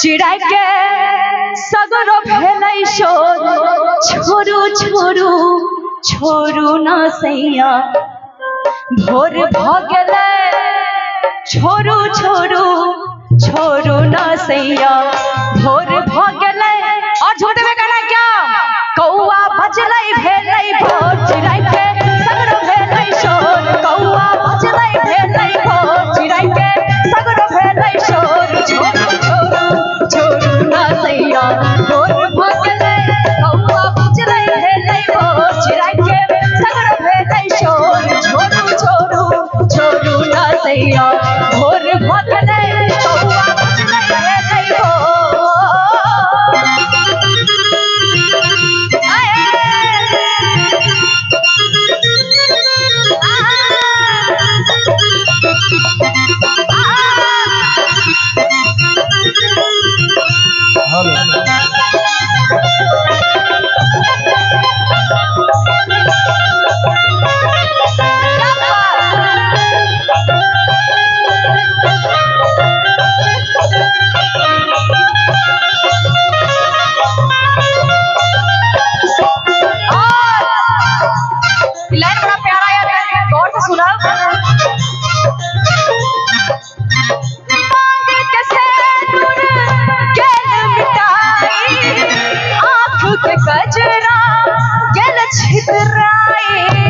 चिड़ै के सगरो भेलै शोर छोरू छोरू छोरू ना सैया भोर भ गेलै छोरू छोरू छोरू ना सैया भोर भ गेलै। और झूठ में कहना क्या कौआ बजलै भेलै भोर चिड़ै के सगरो भेलै शोर कौआ बजलै भेलै भोर चिड़ै के सगरो भेलै शोर छोरू छोरू छोरू ना सैया भोर भ गेलै कौआ बजलै भेलै भोर चिड़ै के सगरो भेलै शोर छोरू छोरू छोरू ना सैया भोर भ गेलै कौआ बजलै भेलै भोर। लाइन बड़ा प्यारा है, गौर से सुना। मांग के सिंदूर गेल मिटाई, आँख के गजरा गेल छितराई।